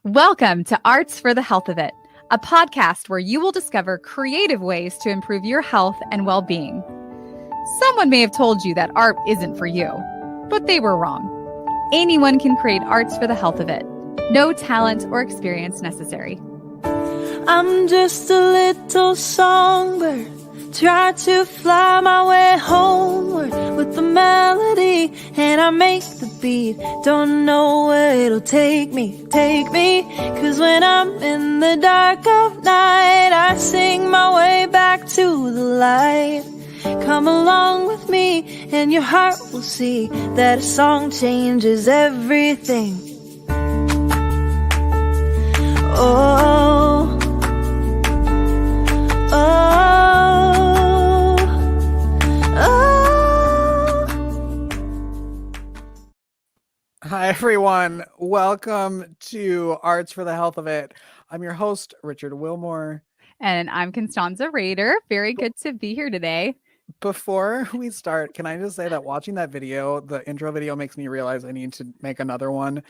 Welcome to Arts for the Health of It, a podcast where you will discover creative ways to improve your health and well-being. Someone may have told you that art isn't for you, but they were wrong. Anyone can create arts for the health of it. No talent or experience necessary. I'm just a little songbird, try to fly my way homeward with the melody, and I make the beat. Don't know where it'll take me, cause when I'm in the dark of night, I sing my way back to the light. Come along with me and your heart will see that a song changes everything. Oh, oh, oh. Hi, everyone. Welcome to Arts for the Health of It. I'm your host, Richard Wilmore. And I'm Constanza Rader. Very good to be here today. Before we start, can I just say that watching that video, the intro video, makes me realize I need to make another one,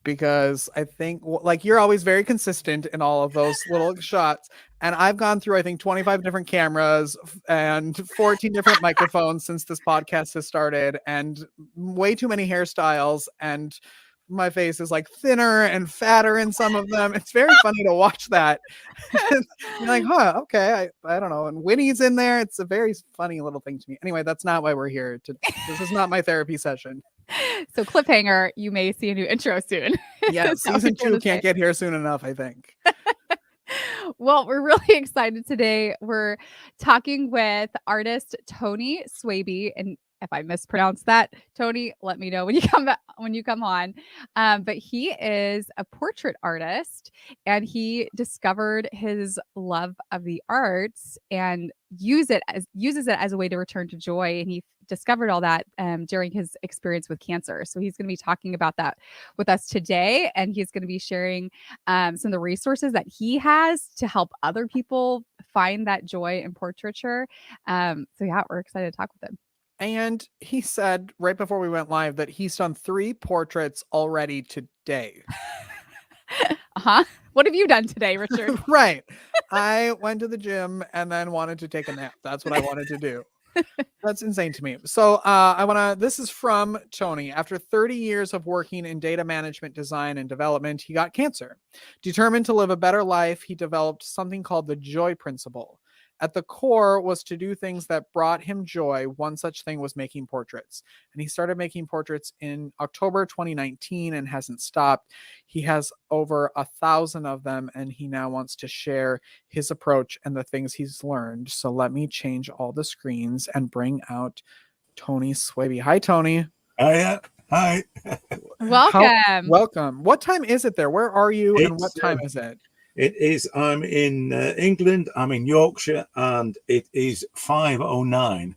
because I think, like, you're always very consistent in all of those little shots. And I've gone through, I think, 25 different cameras and 14 different microphones since this podcast has started, and way too many hairstyles, and my face is like thinner and fatter in some of them. It's very funny to watch that. You're like, huh, okay, I don't know. And Winnie's in there. It's a very funny little thing to me. Anyway, that's not why we're here. This is not my therapy session. So cliffhanger, you may see a new intro soon. Yeah, season 2 can't get here soon enough, I think. Well, we're really excited today. We're talking with artist Tony Swaby, and if I mispronounce that, Tony, let me know when you come on. But he is a portrait artist, and he discovered his love of the arts and uses it as a way to return to joy. And he discovered all that during his experience with cancer. So he's going to be talking about that with us today, and he's going to be sharing some of the resources that he has to help other people find that joy in portraiture. So yeah, we're excited to talk with him. And he said right before we went live that he's done 3 portraits already today. What have you done today, Richard? Right. I went to the gym and then wanted to take a nap. That's what I wanted to do. That's insane to me. So this is from Tony. After 30 years of working in data management, design, and development, he got cancer. Determined to live a better life, he developed something called the joy principle. At the core was to do things that brought him joy. One such thing was making portraits. And he started making portraits in October 2019 and hasn't stopped. He has over 1,000 of them, and he now wants to share his approach and the things he's learned. So let me change all the screens and bring out Tony Swaby. Hi, Tony. Hi. Welcome. Welcome. What time is it there? Where are you, and what time is it? It is. I'm in England. I'm in Yorkshire, and it is 5:09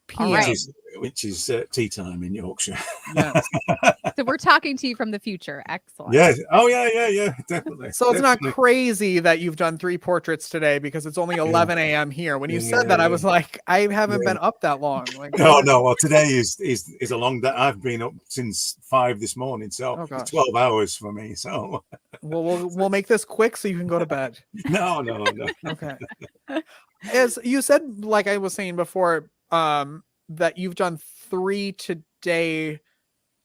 p.m. Right. Which is tea time in Yorkshire. Yes. So we're talking to you from the future. Excellent. Yes. Oh yeah, definitely. So it's not crazy that you've done 3 portraits today, because it's only 11 a.m. here. When you said that, I was like, I haven't been up that long. Like, no. Well, today is a long day. I've been up since 5 this morning, so it's 12 hours for me. So we'll make this quick so you can go to bed. No. Okay. As you said, like I was saying before, that you've done 3 today.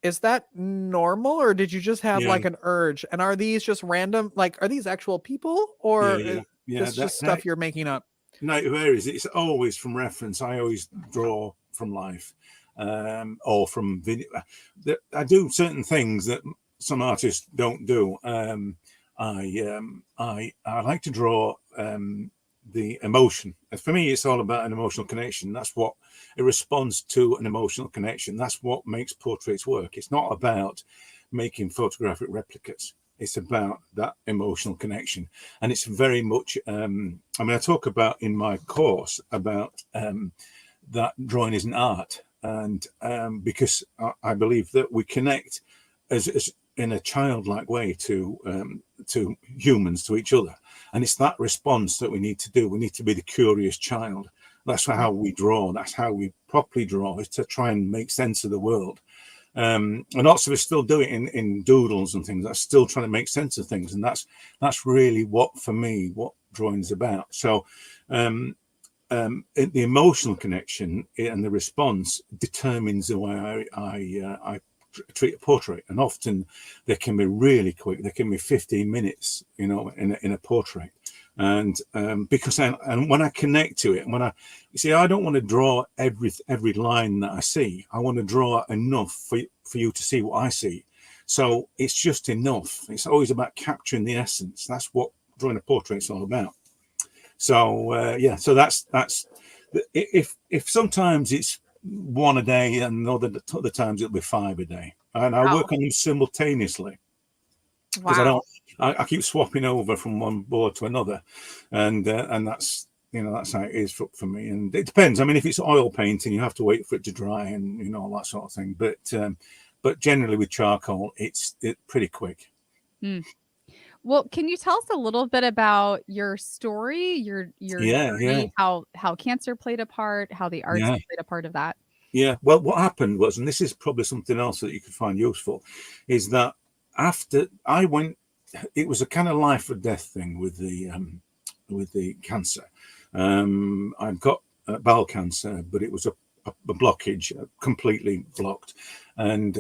Is that normal, or did you just have like an urge? And are these just random? Like, are these actual people, or is this just stuff you're making up? No, it varies. It's always from reference. I always draw from life, or from video. I do certain things that some artists don't do. I like to draw the emotion. For me, it's all about an emotional connection. That's what it responds to, an emotional connection. That's what makes portraits work. It's not about making photographic replicas. It's about that emotional connection. And it's very much, I talk about in my course about that drawing isn't art. And because I believe that we connect as in a childlike way to humans, to each other. And it's that response that we need to do. We need to be the curious child. That's how we draw. That's how we properly draw, is to try and make sense of the world. And lots of us still do it in doodles and things. That's still trying to make sense of things, and that's really what, for me, what drawing is about. So the emotional connection and the response determines the way I treat a portrait, and often they can be really quick. They can be 15 minutes, in a portrait. And because and when I connect to it, when I don't want to draw every line that I see. I want to draw enough for you to see what I see. So it's just enough. It's always about capturing the essence. That's what drawing a portrait's all about. So so that's if sometimes it's one a day, and other times it'll be 5 a day, and I work on them simultaneously. Because I keep swapping over from one board to another, and that's that's how it is for me. And it depends. I mean, if it's oil painting, you have to wait for it to dry, and all that sort of thing. But generally with charcoal, it's pretty quick. Mm. Well, can you tell us a little bit about your story, your journey, how cancer played a part, how the arts played a part of that? Yeah. Well, what happened was, and this is probably something else that you could find useful, is that after I went, it was a kind of life or death thing with the cancer. I've got bowel cancer, but it was a blockage, completely blocked, and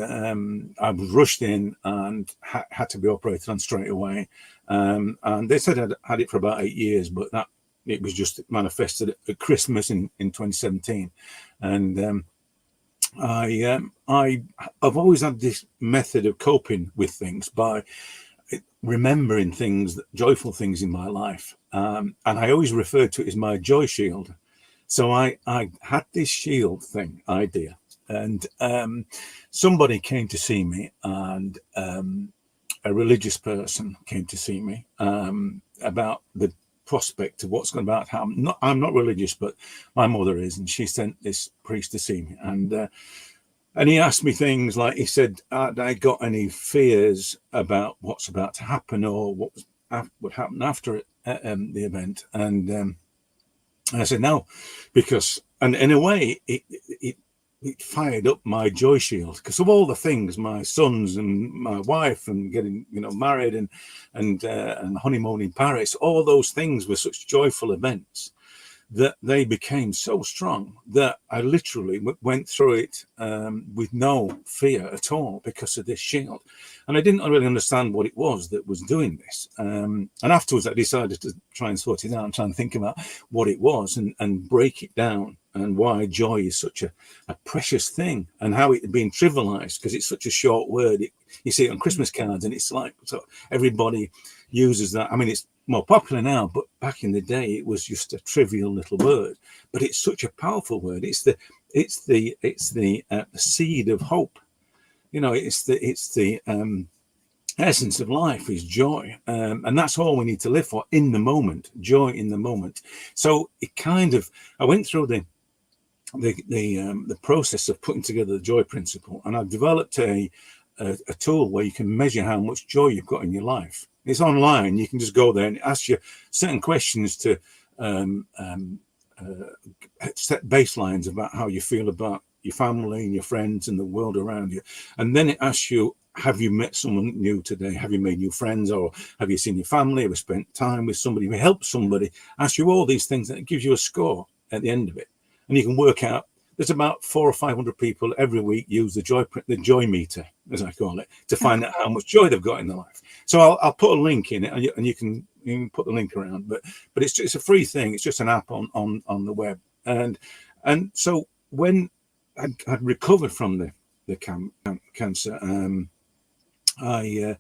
I was rushed in and had to be operated on straight away. And they said I'd had it for about 8 years, but it was just manifested at Christmas in 2017, and I've always had this method of coping with things by remembering things, joyful things in my life, and I always referred to it as my joy shield. So I had this shield thing idea, and somebody came to see me, and a religious person came to see me about the prospect of what's going to happen. I'm not religious, but my mother is, and she sent this priest to see me, and he asked me things like, he said, had I got any fears about what's about to happen, or what would happen after it, the event? And I said no, because, and in a way it fired up my joy shield, because of all the things, my sons and my wife, and getting married, and honeymoon in Paris, all those things were such joyful events that they became so strong that I literally went through it with no fear at all, because of this shield. And I didn't really understand what it was that was doing this. And afterwards I decided to try and sort it out and try and think about what it was, and break it down, and why joy is such a precious thing, and how it had been trivialized, because it's such a short word. You see it on Christmas cards, and it's like, so everybody uses that. I mean, it's more popular now, but back in the day it was just a trivial little word, but it's such a powerful word. It's the seed of hope. It's the essence of life is joy, and that's all we need to live for, in the moment, joy in the moment. So it kind of, I went through the process of putting together the joy principle, and I've developed a tool where you can measure how much joy you've got in your life. It's online. You can just go there and ask you certain questions to set baselines about how you feel about your family and your friends and the world around you. And then it asks you, have you met someone new today? Have you made new friends? Or have you seen your family? Have you spent time with somebody? Have you helped somebody? Ask you all these things, and it gives you a score at the end of it. And you can work out, there's about 400 or 500 people every week use the joy meter, as I call it, to find out how much joy they've got in their life. So I'll put a link in it, and you can put the link around. But it's a free thing. It's just an app on the web. And so when I'd recovered from the cancer, I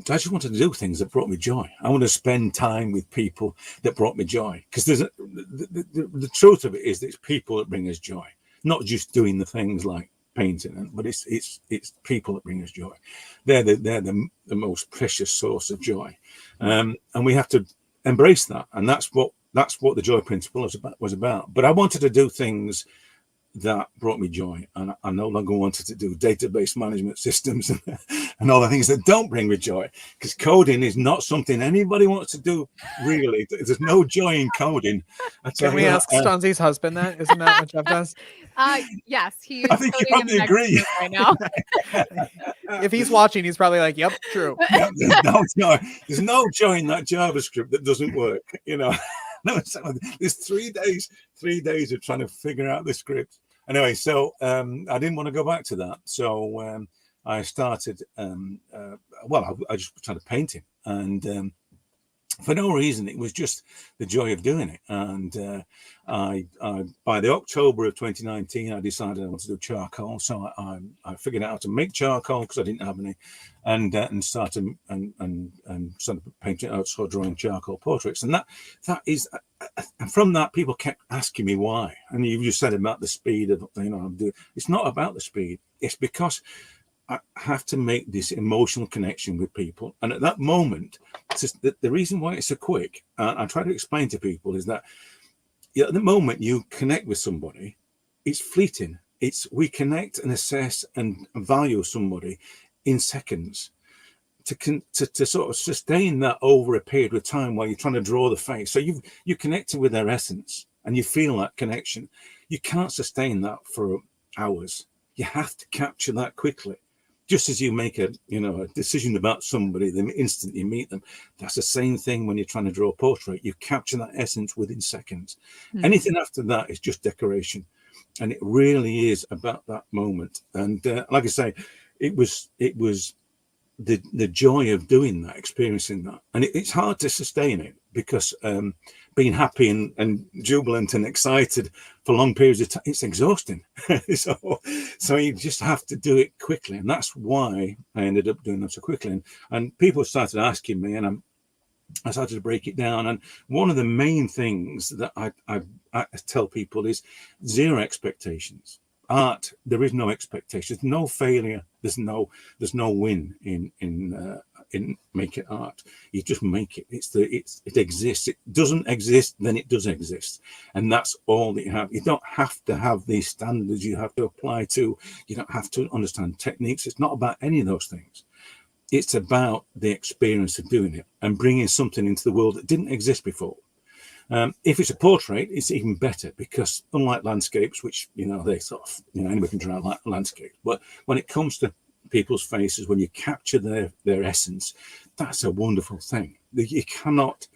just wanted to do things that brought me joy. I want to spend time with people that brought me joy, because the truth of it is that it's people that bring us joy, not just doing the things like painting, but it's people that bring us joy. They're the most precious source of joy, and we have to embrace that. And that's what the joy principle was about. But I wanted to do things that brought me joy, and I no longer wanted to do database management systems and all the things that don't bring me joy, because coding is not something anybody wants to do, really. There's no joy in coding. Can we ask Stonzy's husband that? Isn't that what Jeff does? Yes, he is I think you coding in the probably next agree group right now. If he's watching, he's probably like, "Yep, true." There's no joy in that JavaScript that doesn't work. No, there's 3 days of trying to figure out the script. Anyway, so I didn't want to go back to that. So I started, I just started painting. And for no reason, it was just the joy of doing it. And I by the October of 2019, I decided I wanted to do charcoal. So I figured out how to make charcoal because I didn't have any, and started and started painting, started drawing charcoal portraits. And that is, and from that, people kept asking me why. And you said about the speed of, it's not about the speed. It's because I have to make this emotional connection with people. And at that moment, the reason why it's so quick, I try to explain to people, is that at the moment you connect with somebody, it's fleeting. We connect and assess and value somebody in seconds. To sort of sustain that over a period of time while you're trying to draw the face. So you connected with their essence and you feel that connection. You can't sustain that for hours. You have to capture that quickly. Just as you make a decision about somebody the instant you meet them, that's the same thing when you're trying to draw a portrait. You capture that essence within seconds. Anything after that is just decoration, and it really is about that moment. And like I say, it was the joy of doing that, experiencing that, and it's hard to sustain it because being happy and jubilant and excited for long periods of time, it's exhausting. so you just have to do it quickly, and that's why I ended up doing that so quickly. And people started asking me, and I started to break it down. And one of the main things that I tell people is zero expectations. Art, there is no expectations, no failure. There's no win in making art. You just make it. It exists. It doesn't exist, then it does exist, and that's all that you have. You don't have to have these standards you have to apply to. You don't have to understand techniques. It's not about any of those things. It's about the experience of doing it and bringing something into the world that didn't exist before. If it's a portrait, it's even better because unlike landscapes, which, they sort of, anybody can draw landscapes, but when it comes to people's faces, when you capture their essence, that's a wonderful thing. You cannot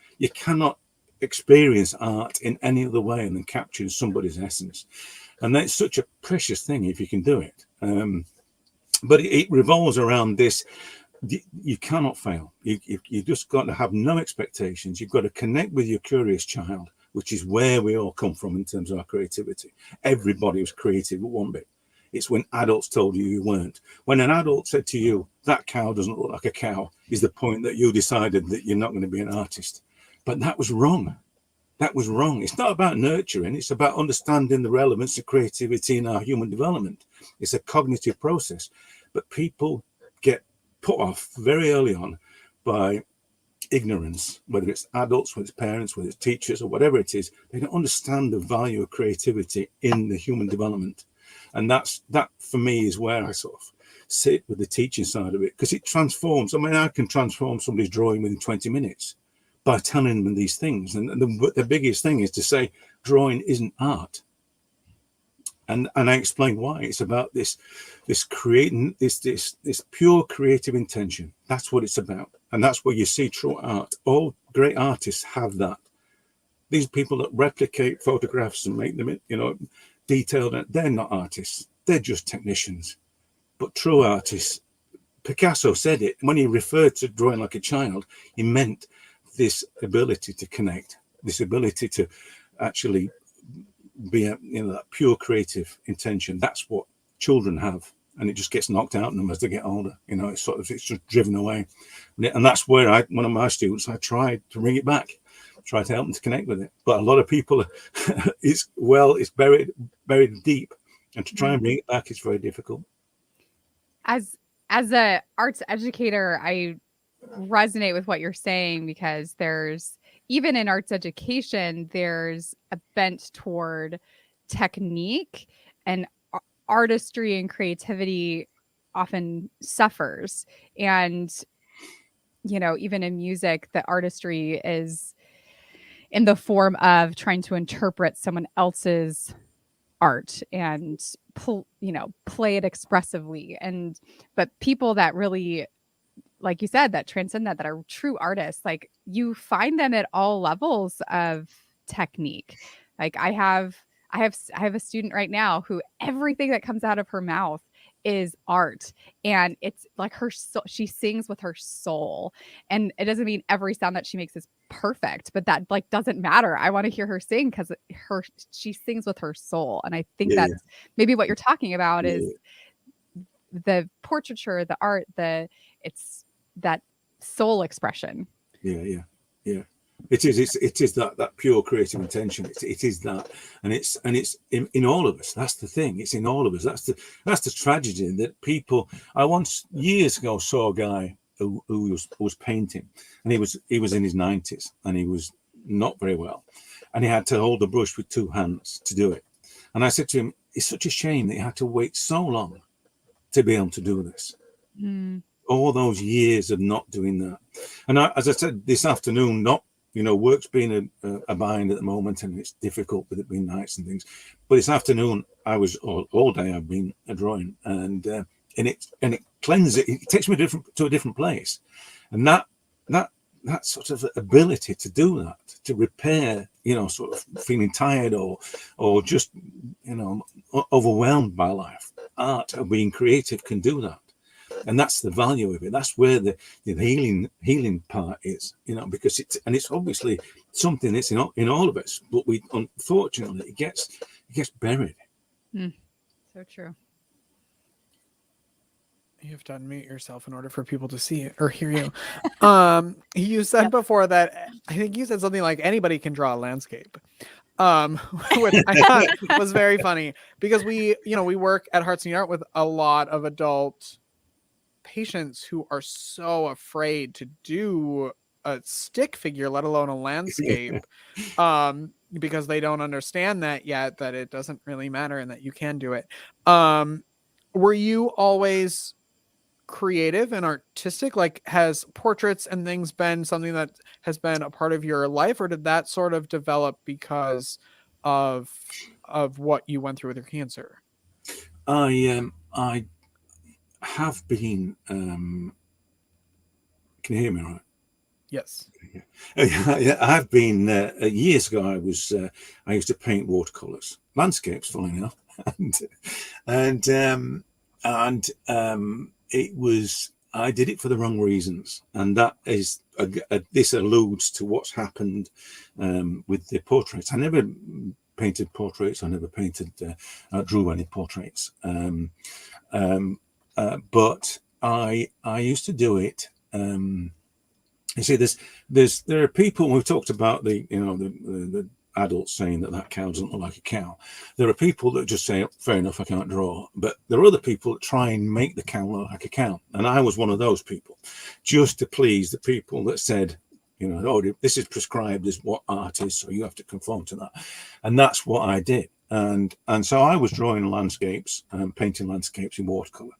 experience art in any other way than capturing somebody's essence. And that's such a precious thing if you can do it. But it revolves around this. You cannot fail. You just got to have no expectations. You've got to connect with your curious child, which is where we all come from in terms of our creativity. Everybody was creative at one bit. It's when adults told you weren't. When an adult said to you, that cow doesn't look like a cow, is the point that you decided that you're not going to be an artist. But that was wrong. That was wrong. It's not about nurturing. It's about understanding the relevance of creativity in our human development. It's a cognitive process. But people get put off very early on by ignorance, whether it's adults, whether it's parents, whether it's teachers, or whatever it is. They don't understand the value of creativity in the human development. And that for me is where I sort of sit with the teaching side of it, because it transforms. I mean, I can transform somebody's drawing within 20 minutes by telling them these things. And the biggest thing is to say drawing isn't art. And I explain why. It's about this creating this pure creative intention. That's what it's about. And that's where you see true art. All great artists have that. These people that replicate photographs and make them, detailed, they're not artists. They're just technicians. But true artists, Picasso said it when he referred to drawing like a child, he meant this ability to connect, this ability to actually be that pure creative intention. That's what children have, and it just gets knocked out of them as they get older. It's just driven away. And that's where one of my students, I tried to bring it back, try to help them to connect with it. But a lot of people, it's buried deep, and to try and bring it back is very difficult. As a arts educator, I resonate with what you're saying, because even in arts education, there's a bent toward technique and artistry and creativity often suffers. And, you know, even in music, the artistry is in the form of trying to interpret someone else's art and play it expressively. And but people that really, like you said, that transcend that are true artists, like you find them at all levels of technique. Like I have a student right now who everything that comes out of her mouth is art, and it's like her soul. She sings with her soul, and it doesn't mean every sound that she makes is perfect, but that like doesn't matter. I want to hear her sing because she sings with her soul, and I think Yeah, that's maybe what you're talking about yeah, is the portraiture, the art, it's that soul expression. yeah, yeah. It is. It is that pure creative intention. It is that, and it's in all of us. That's the thing. It's in all of us. That's the tragedy that people. I once years ago saw a guy who was painting, and he was in his 90s, and he was not very well, and he had to hold the brush with two hands to do it. And I said to him, "It's such a shame that you had to wait so long to be able to do this." Mm. All those years of not doing that. And as I said this afternoon, work's been a bind at the moment, and it's difficult with it being nights and things. But this afternoon, I was all day. I've been drawing, and it cleanses it. It takes me to a different place, and that sort of ability to do that, to repair, sort of feeling tired or just overwhelmed by life. Art or being creative can do that. And that's the value of it. That's where the healing part is, because it's obviously something that's in all of us, but we unfortunately it gets buried. So true. You have to unmute yourself in order for people to see it or hear you. You said before that, I think you said something like anybody can draw a landscape, which I thought was very funny because we work at Hearts and Art with a lot of adult patients who are so afraid to do a stick figure, let alone a landscape, because they don't understand that yet, that it doesn't really matter and that you can do it. Were you always creative and artistic? Like, has portraits and things been something that has been a part of your life, or did that sort of develop because of what you went through with your cancer? I have been. Can you hear me all right? Yes. Yeah, I've been years ago. I used to paint watercolors, landscapes, funny enough, and it was. I did it for the wrong reasons, and that is this alludes to what's happened with the portraits. I never painted portraits. I never drew any portraits. But I used to do it. You see, there are people. We've talked about the adults saying that cow doesn't look like a cow. There are people that just say, "Fair enough, I can't draw." But there are other people that try and make the cow look like a cow, and I was one of those people, just to please the people that said, "Oh, this is prescribed as what art is, so you have to conform to that," and that's what I did. And so I was drawing landscapes and painting landscapes in watercolor,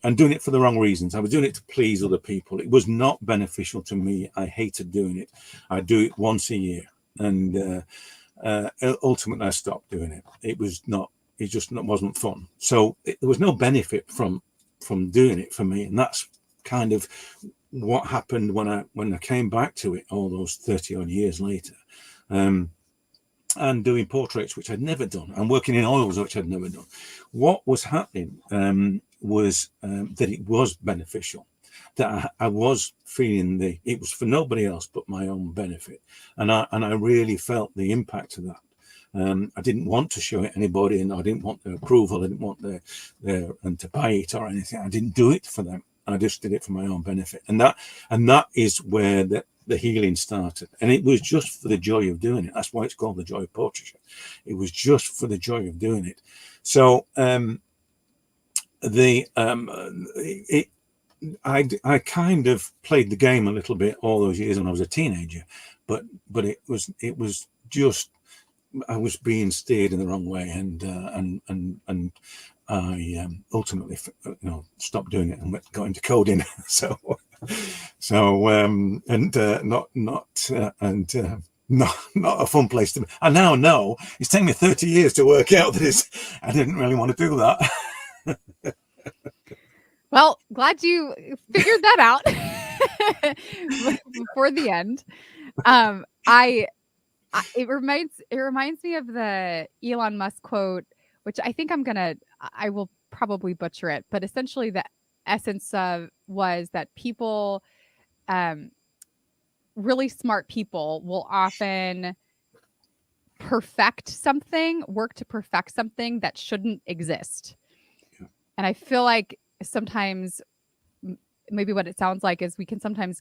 and doing it for the wrong reasons. I was doing it to please other people. It was not beneficial to me. I hated doing it. I do it once a year, and ultimately I stopped doing it. It just wasn't fun. So there was no benefit from doing it for me, and that's kind of what happened when I came back to it all those 30 odd years later. And doing portraits, which I'd never done, and working in oils, which I'd never done. What was happening was that it was beneficial, that I was feeling it was for nobody else but my own benefit, and I really felt the impact of that. I didn't want to show it anybody, and I didn't want their approval. I didn't want their and to buy it or anything. I didn't do it for them. I just did it for my own benefit, and that is where the healing started. And it was just for the joy of doing it. That's why it's called the joy of portraiture. It was just for the joy of doing it. So I kind of played the game a little bit all those years when I was a teenager, but it was just I was being steered in the wrong way, and I ultimately, stopped doing it and got into coding. Not a fun place to be. I now know it's taken me 30 years to work out that I didn't really want to do that. Well, glad you figured that out before the end. It reminds me of the Elon Musk quote, which I think I will probably butcher it, but essentially the essence of was that people, really smart people will often work to perfect something that shouldn't exist. Yeah. And I feel like sometimes maybe what it sounds like is we can sometimes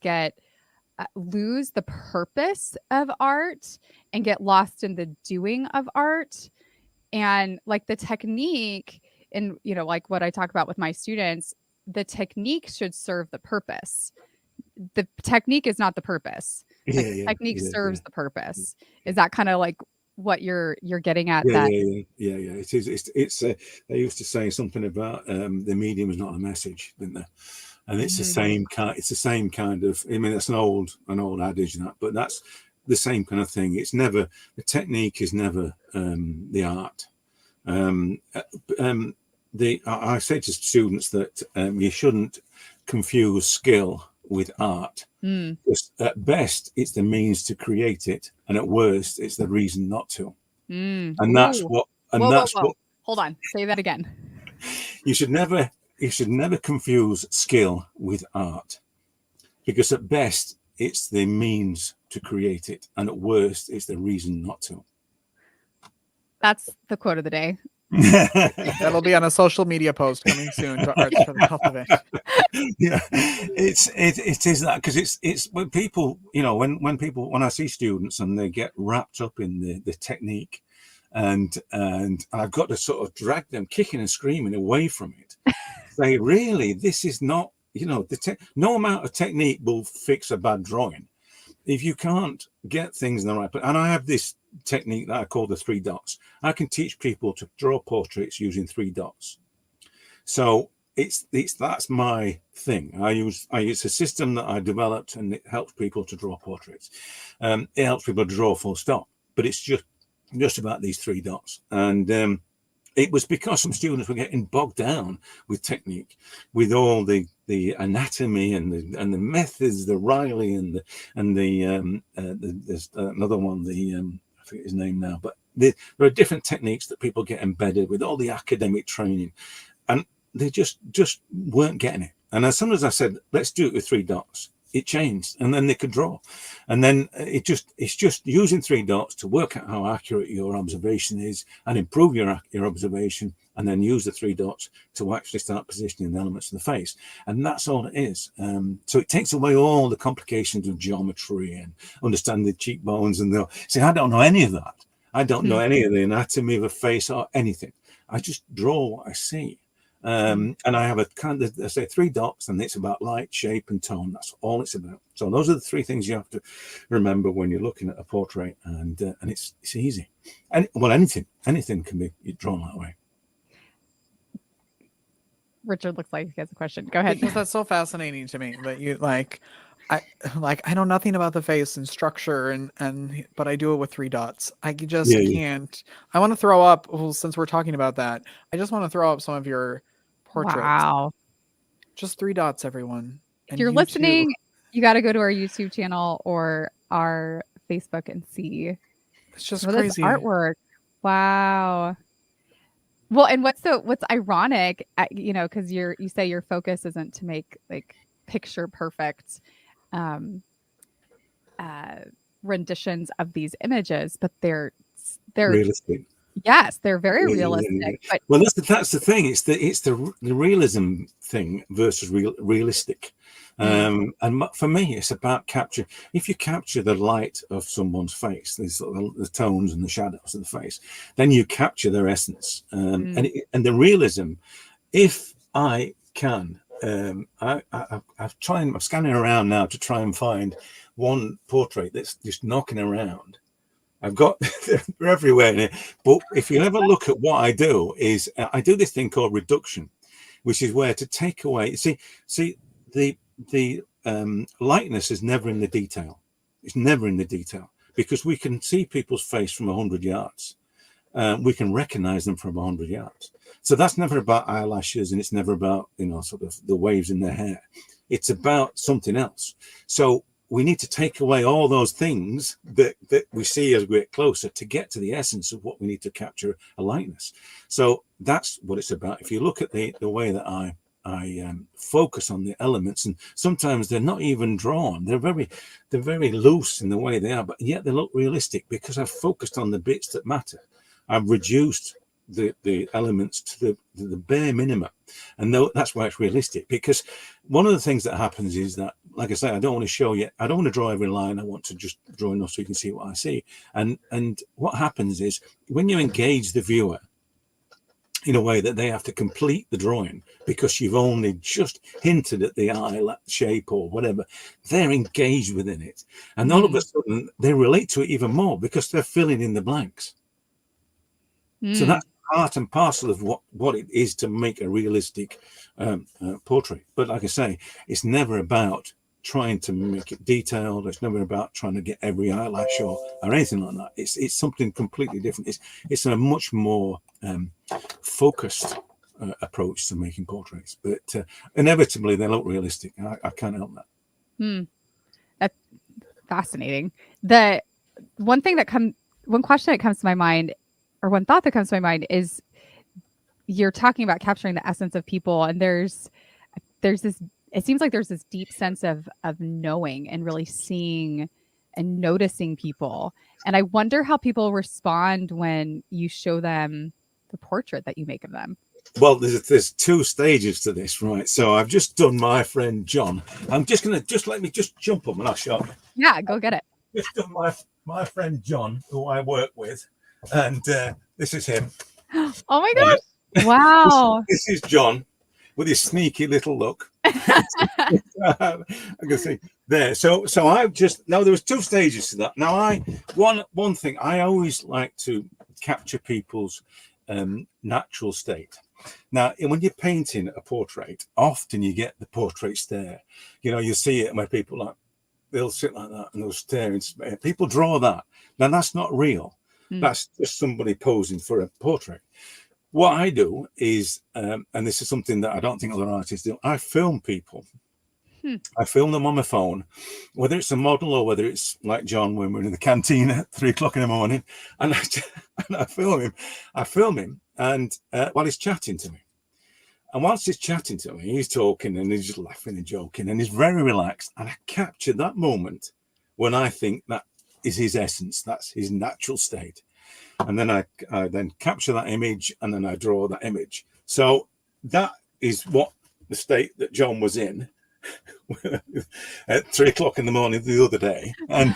lose the purpose of art and get lost in the doing of art. And like the technique, and like what I talk about with my students, the technique should serve the purpose. The technique is not the purpose. Technique serves the purpose. Is that kind of like what you're getting at? Yeah. It is. It's they used to say something about the medium is not a message, didn't they? And it's the same kind. It's the same kind of. I mean, that's an old adage, but that's the same kind of thing. It's never the technique is never the art. I say to students that you shouldn't confuse skill with art. Because at best, it's the means to create it, and at worst, it's the reason not to. And that's what. And that's what. Hold on. Say that again. You should never confuse skill with art, because at best it's the means to create it, and at worst it's the reason not to. That's the quote of the day. That'll be on a social media post coming soon to Arts for the Health of It. Yeah, it is that, because it's when people, when I see students and they get wrapped up in the technique, and I've got to sort of drag them kicking and screaming away from it. Say, really, this is not, no amount of technique will fix a bad drawing. If you can't get things in the right place, and I have this technique that I call the 3 dots. I can teach people to draw portraits using 3 dots. So that's my thing. I use a system that I developed, and it helps people to draw portraits. It helps people to draw full stop, but it's just about these 3 dots. And it was because some students were getting bogged down with technique, with all the anatomy and the methods, the Riley and there's another one, I forget his name now, but there are different techniques that people get embedded with, all the academic training, and they just weren't getting it. And as soon as I said, let's do it with 3 dots, it changed, and then they could draw. And then it's just using 3 dots to work out how accurate your observation is and improve your observation, and then use the 3 dots to actually start positioning the elements of the face. And that's all it is. So it takes away all the complications of geometry and understanding the cheekbones and see, I don't know any of that. I don't know any of the anatomy of a face or anything. I just draw what I see. And I have a kind of, I say, 3 dots, and it's about light, shape, and tone. That's all it's about. So those are the 3 things you have to remember when you're looking at a portrait, and it's easy. And well, anything can be drawn that way. Richard looks like he has a question. Go ahead. Because that's so fascinating to me that you I know nothing about the face and structure, but I do it with 3 dots. I just can't. I want to throw up. Well, since we're talking about that, I just want to throw up some of your portraits. Wow. Just 3 dots, everyone. If you're listening, you got to go to our YouTube channel or our Facebook and see. It's just crazy artwork. Wow. Well, and what's ironic, because you say your focus isn't to make like picture perfect renditions of these images, but they're realistic. Yes, they're very realistic. But well, that's the thing. It's the realism thing versus realistic. And for me, it's about capture. If you capture the light of someone's face, the tones and the shadows of the face, then you capture their essence. And the realism, if I can, I'm scanning around now to try and find one portrait that's just knocking around. I've got they're everywhere in it. But if you ever look at what I do, is I do this thing called reduction, which is where to take away. See the lightness is never in the detail. It's never in the detail, because we can see people's face from 100 yards. We can recognize them from 100 yards. So that's never about eyelashes, and it's never about, sort of the waves in their hair. It's about something else. So we need to take away all those things that we see as we get closer to get to the essence of what we need to capture a likeness. So that's what it's about. If you look at the way that I focus on the elements, and sometimes they're not even drawn. They're very loose in the way they are, but yet they look realistic because I've focused on the bits that matter. I've reduced the elements to the bare minimum, and that's why it's realistic. Because one of the things that happens is that, like I say, I don't want to show you, I don't want to draw every line. I want to just draw enough so you can see what I see. And what happens is, when you engage the viewer in a way that they have to complete the drawing because you've only just hinted at the eye shape or whatever, they're engaged within it, and all of a sudden they relate to it even more because they're filling in the blanks. So that's part and parcel of what it is to make a realistic portrait. But like I say, it's never about trying to make it detailed. It's never about trying to get every eyelash or anything like that. It's something completely different. It's a much more focused approach to making portraits. But inevitably, they look realistic. I can't help that. That's fascinating. The one question that comes to my mind, or one thought that comes to my mind, is you're talking about capturing the essence of people, and there's this, it seems like there's this deep sense of knowing and really seeing and noticing people. And I wonder how people respond when you show them the portrait that you make of them. Well, there's two stages to this, right? So I've just done my friend John. I'm just gonna let me jump up and I'll show you. Yeah, go get it. Just done my friend John, who I work with, and this is him. Oh my gosh! Wow. This is John with his sneaky little look. I can see there. So I just there was two stages to that. Now one thing I always like to capture people's natural state. Now, when you're painting a portrait, often you get the portrait stare. You see it where people they'll sit like that and they'll stare and stare. People draw that. Now that's not real. That's just somebody posing for a portrait. What I do is, and this is something that I don't think other artists do, I film people. I film them on my phone, whether it's a model or whether it's like John when we're in the canteen at 3 o'clock in the morning, and I film him, and while he's chatting to me. And whilst he's chatting to me, he's talking and he's just laughing and joking and he's very relaxed. And I capture that moment when I think that is his essence, that's his natural state. And then I then capture that image and then I draw that image. So that is what the state that John was in at 3 o'clock in the morning the other day, and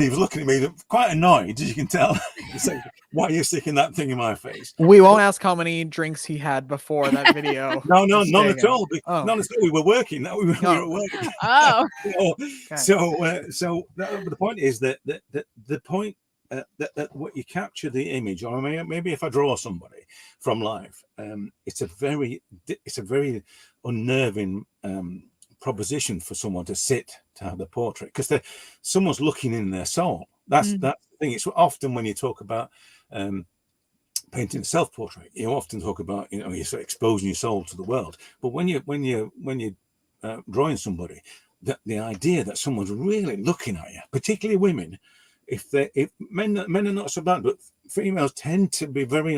he was looking at me quite annoyed, as you can tell. He's saying, "Why are you sticking that thing in my face?" We won't ask how many drinks he had before that video. No, none at all. None at all. We were working. We were at work. Oh. Okay. So the point is that the point that what you capture the image, or maybe if I draw somebody from life, it's a very unnerving proposition for someone to sit to have the portrait, because someone's looking in their soul. That's the thing. It's often when you talk about painting a self-portrait, you often talk about you're sort of exposing your soul to the world. But when you're drawing somebody, the idea that someone's really looking at you, particularly women. If men are not so bad, but females tend to be very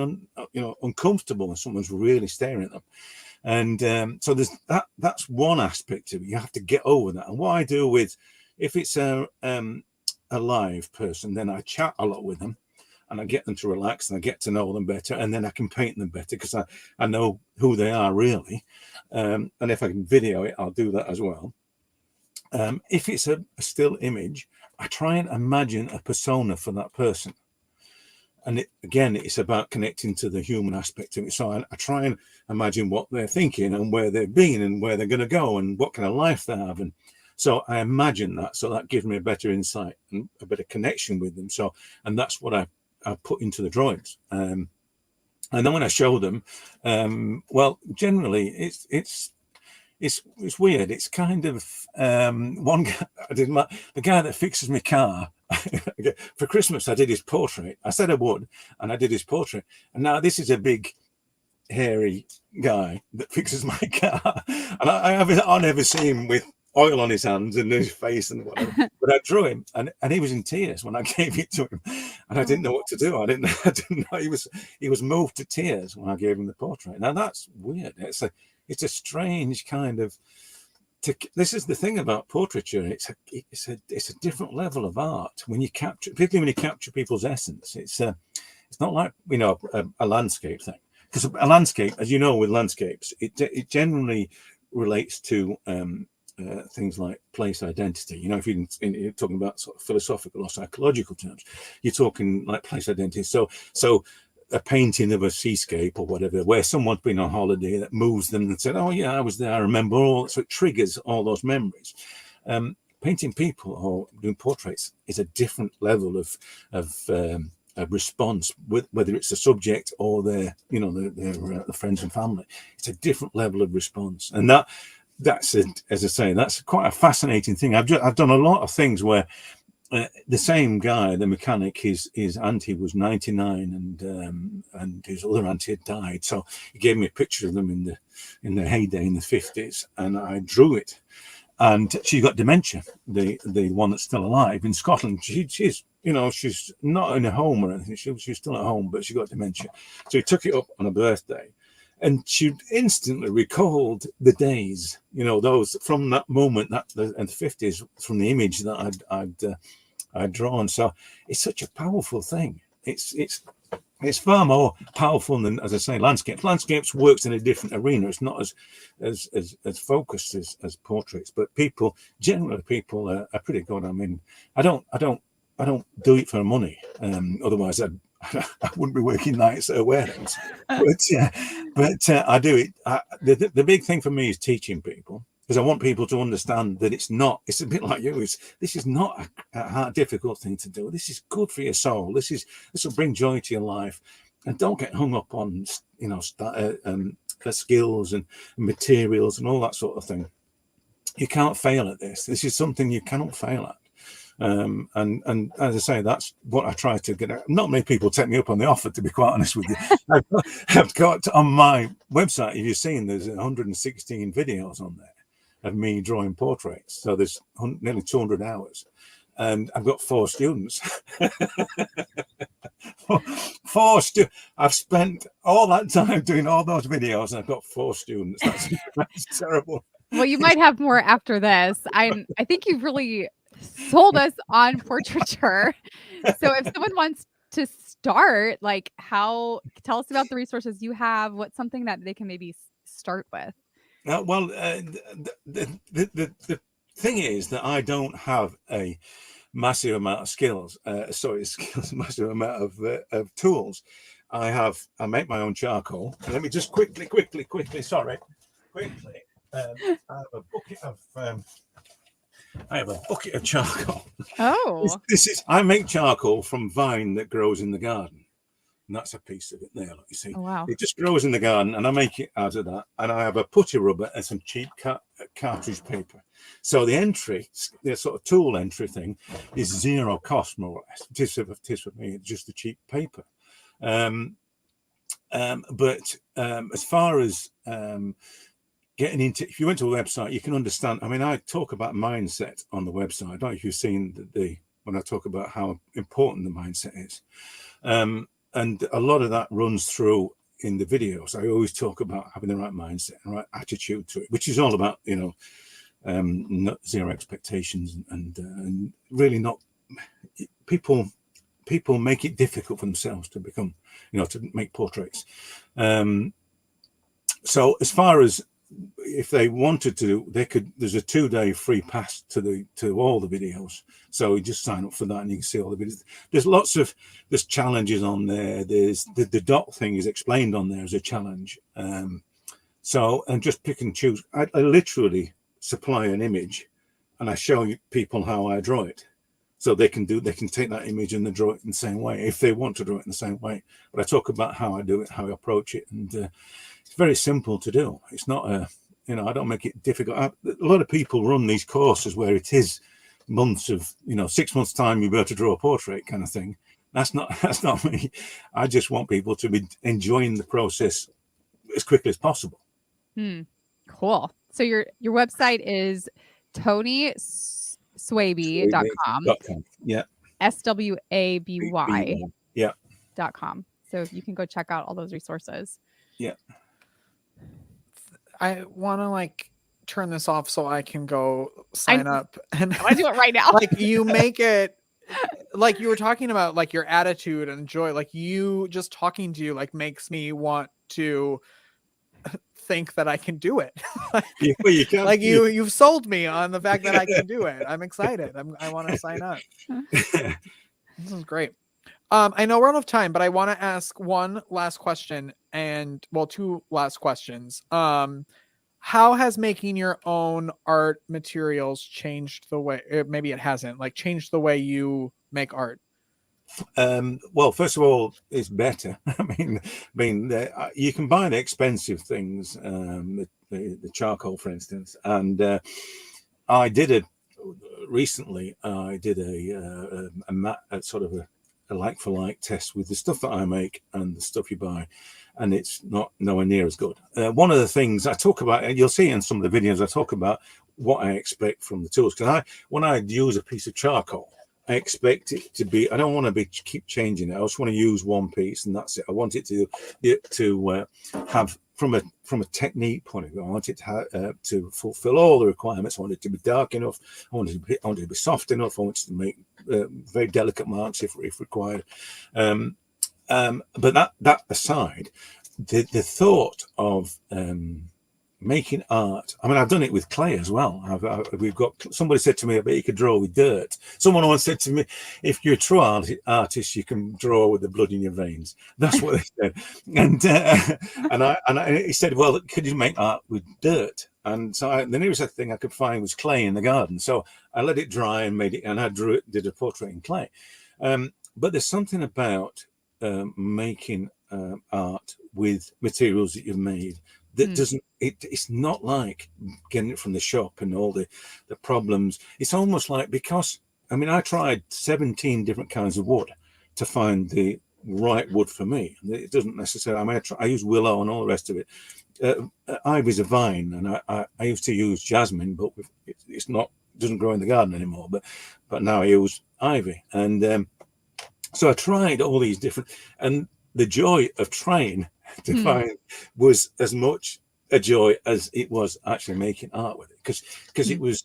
uncomfortable when someone's really staring at them, and so there's that's one aspect of it. You have to get over that. And what I do if it's a live person, then I chat a lot with them, and I get them to relax, and I get to know them better, and then I can paint them better because I know who they are really, and if I can video it, I'll do that as well. If it's a still image, I try and imagine a persona for that person. And it's about connecting to the human aspect of it. So I try and imagine what they're thinking and where they've been and where they're going to go and what kind of life they have. And So I imagine that, so that gives me a better insight and a better connection with them. So, and that's what I put into the drawings. And then when I show them, well, generally it's weird. It's kind of one guy, the guy that fixes my car for Christmas. I did his portrait. I said I would, and I did his portrait. And now this is a big, hairy guy that fixes my car, and I never see him with oil on his hands and his face and whatever. But I drew him, and he was in tears when I gave it to him, and I didn't know what to do. I didn't know he was moved to tears when I gave him the portrait. Now that's weird. It's a strange kind of. This is the thing about portraiture. It's a different level of art when you capture, particularly when you capture people's essence. It's not like a landscape thing, because a landscape, as you know, with landscapes, it generally relates to things like place identity. If you're talking about sort of philosophical or psychological terms, you're talking like place identity. So a painting of a seascape or whatever, where someone's been on holiday, that moves them and said, "Oh yeah, I was there. I remember all." So it triggers all those memories. Painting people or doing portraits is a different level of a response, with whether it's the subject or their friends and family. It's a different level of response, and that's it. As I say, that's quite a fascinating thing. I've done a lot of things where the same guy, the mechanic, his auntie was 99, and his other auntie had died. So he gave me a picture of them in the heyday in the 50s, and I drew it. And she got dementia, the one that's still alive in Scotland. She's not in a home or anything. She's still at home, but she got dementia. So he took it up on her birthday, and she instantly recalled the days, those from that moment, in the 50s, from the image that I'd drawn. So it's such a powerful thing. It's far more powerful than, as I say, landscapes. Landscapes works in a different arena. It's not as focused as portraits, but generally people are pretty good. I mean, I don't do it for money. Otherwise I wouldn't be working nights at a warehouse. But I do it. The big thing for me is teaching people, because I want people to understand that it's a bit like you. This is not a hard, difficult thing to do. This is good for your soul. This will bring joy to your life, and don't get hung up on skills and materials and all that sort of thing. You can't fail at this. This is something you cannot fail at. And as I say, that's what I try to get at. Not many people take me up on the offer, to be quite honest with you. I've got on my website, if you've seen, there's 116 videos on there of me drawing portraits. So there's nearly 200 hours, and I've got 4 students. I've spent all that time doing all those videos, and I've got 4 students. That's terrible. Well, you might have more after this. I think you've really sold us on portraiture. So if someone wants to start, tell us about the resources you have. What's something that they can maybe start with? The thing is that I don't have a massive amount of skills. Massive amount of tools. I make my own charcoal. Let me just quickly. I have a bucket of charcoal. Oh, I make charcoal from vine that grows in the garden. And that's a piece of it there, like you see. oh wow. It just grows in the garden, and I make it out of that. And I have a putty rubber and some cheap cartridge paper. So the sort of tool entry thing, is zero cost, more or less. It is for me, it's just the cheap paper. But as far as getting into, if you went to a website, you can understand. I mean, I talk about mindset on the website. I don't know if you've seen when I talk about how important the mindset is. And a lot of that runs through in the videos. I always talk about having the right mindset and right attitude to it, which is all about, zero expectations and really not people make it difficult for themselves to become, to make portraits. So as far as if they wanted to, there's a 2-day free pass to all the videos. So you just sign up for that and you can see all the videos. There's challenges on there. There's the dot thing is explained on there as a challenge. And just pick and choose. I literally supply an image and I show people how I draw it. So they can take that image and they draw it in the same way if they want to draw it in the same way. But I talk about how I do it, how I approach it, and it's very simple to do. It's not I don't make it difficult. A lot of people run these courses where it is months of 6 months time you'll be able to draw a portrait kind of thing. That's not me. I just want people to be enjoying the process as quickly as possible. Cool. So your website is TonySwaby.com. Yeah. SWABY. Yeah. .com. So you can go check out all those resources. Yeah. I want to turn this off so I can go sign up. And I do it right now. You make it like you were talking about, your attitude and joy. You just talking to you makes me want to think that I can do it. You can. You've sold me on the fact that I can do it. I'm excited. I want to sign up. This is great. I know we're out of time, but I want to ask one last question two last questions. How has making your own art materials changed the way, maybe it hasn't, changed the way you make art? Well, first of all, it's better. I mean, you can buy the expensive things, the charcoal, for instance. And I did recently. I did a sort of a like for like test with the stuff that I make and the stuff you buy, and it's not nowhere near as good. One of the things I talk about, and you'll see in some of the videos, I talk about what I expect from the tools. Because when I use a piece of charcoal, I expect it to be. I don't want to keep changing it. I just want to use one piece, and that's it. I want it to have from a technique point of view. I want it to fulfill all the requirements. I want it to be dark enough. I want it to be soft enough. I want it to make very delicate marks if required. But that aside, the thought of making art. I mean, I've done it with clay as well. Somebody said to me, I bet you could draw with dirt. Someone once said to me, if you're a true artist, you can draw with the blood in your veins. That's what they said. And he said, well, could you make art with dirt? And so the nearest thing I could find was clay in the garden. So I let it dry and made it, and I did a portrait in clay. But there's something about making art with materials that you've made that it's not like getting it from the shop and all the problems. It's almost like, because I tried 17 different kinds of wood to find the right wood for me. It doesn't necessarily, I use willow and all the rest of it. Ivy's a vine, and I used to use jasmine, but doesn't grow in the garden anymore, but now I use ivy. And so I tried all these different, and the joy of trying to find was as much a joy as it was actually making art with it, because it was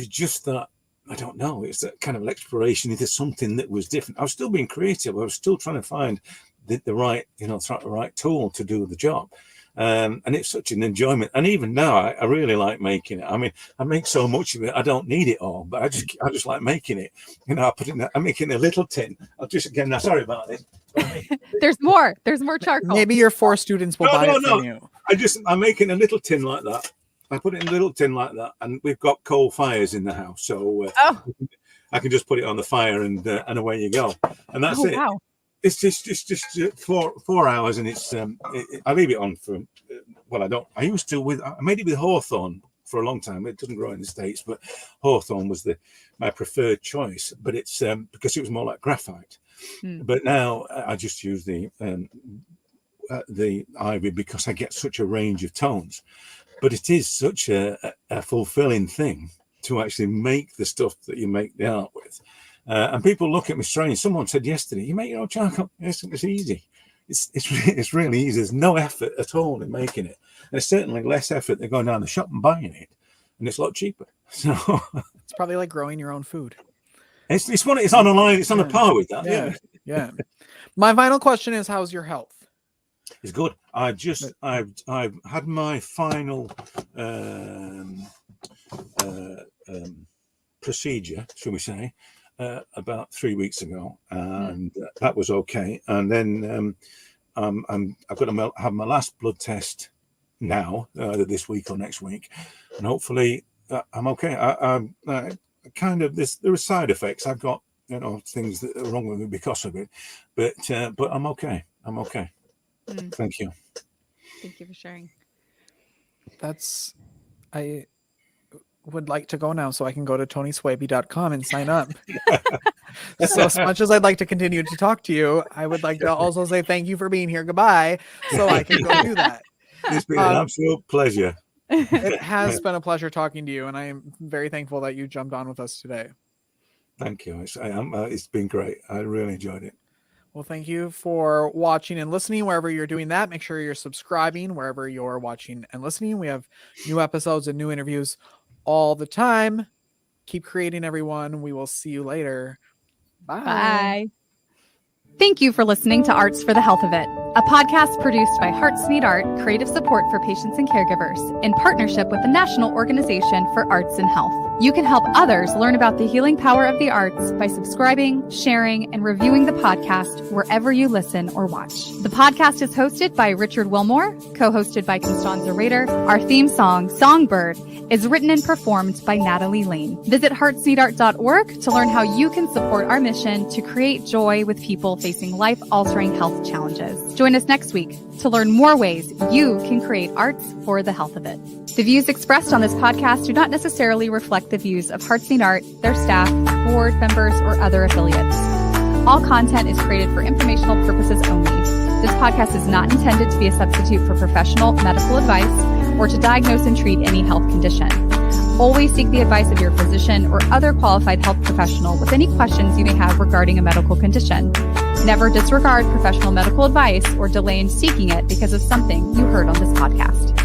just that, I don't know, it's that kind of exploration into something that was different. I was still being creative. I was still trying to find the right tool to do the job. And it's such an enjoyment. And even now, I really like making it. I mean, I make so much of it, I don't need it all, but I just like making it. I'm making a little tin. Sorry about this. There's more charcoal. Maybe your 4 students will buy it from you. I'm making a little tin like that. I put it in a little tin like that, and we've got coal fires in the house, so I can just put it on the fire and away you go. And that's it. Wow. It's just 4 hours, and it's I leave it on for I made it with hawthorn for a long time. It doesn't grow in the States, but hawthorn was my preferred choice. But it's because it was more like graphite. But now I just use the ivy because I get such a range of tones. But it is such a fulfilling thing to actually make the stuff that you make the art with. And people look at me strange. Someone said yesterday, "You make your own charcoal?" Yes, it's easy. It's really easy. There's no effort at all in making it. There's certainly less effort than going down the shop and buying it, and it's a lot cheaper. So it's probably like growing your own food. It's on a line. It's on a par with that. Yeah. My final question is, how's your health? It's good. I've had my final procedure, shall we say, about 3 weeks ago, and that was okay. And then I've got to have my last blood test now, either this week or next week, and hopefully I'm okay. I kind of there are side effects. I've got things that are wrong with me because of it, but I'm okay. I'm okay. Thank you. Thank you for sharing. I would like to go now so I can go to tonyswaby.com and sign up. So as much as I'd like to continue to talk to you, I would like to also say thank you for being here. Goodbye. So I can go do that. It's been an absolute pleasure. It has been a pleasure talking to you, and I am very thankful that you jumped on with us today. Thank you. It's been great. I really enjoyed it. Well, thank you for watching and listening. Wherever you're doing that, make sure you're subscribing wherever you're watching and listening. We have new episodes and new interviews all the time. Keep creating, everyone. We will see you later. Bye. Bye. Thank you for listening to Arts for the Health of It, a podcast produced by Hearts Need Art, creative support for patients and caregivers, in partnership with the National Organization for Arts and Health. You can help others learn about the healing power of the arts by subscribing, sharing, and reviewing the podcast wherever you listen or watch. The podcast is hosted by Richard Wilmore, co-hosted by Constanza Rader. Our theme song, Songbird, is written and performed by Natalie Lane. Visit heartsneedart.org to learn how you can support our mission to create joy with people facing life-altering health challenges. Join us next week to learn more ways you can create arts for the health of it. The views expressed on this podcast do not necessarily reflect the views of Hearts Need Art, their staff, board members, or other affiliates. All content is created for informational purposes only. This podcast is not intended to be a substitute for professional medical advice or to diagnose and treat any health condition. Always seek the advice of your physician or other qualified health professional with any questions you may have regarding a medical condition. Never disregard professional medical advice or delay in seeking it because of something you heard on this podcast.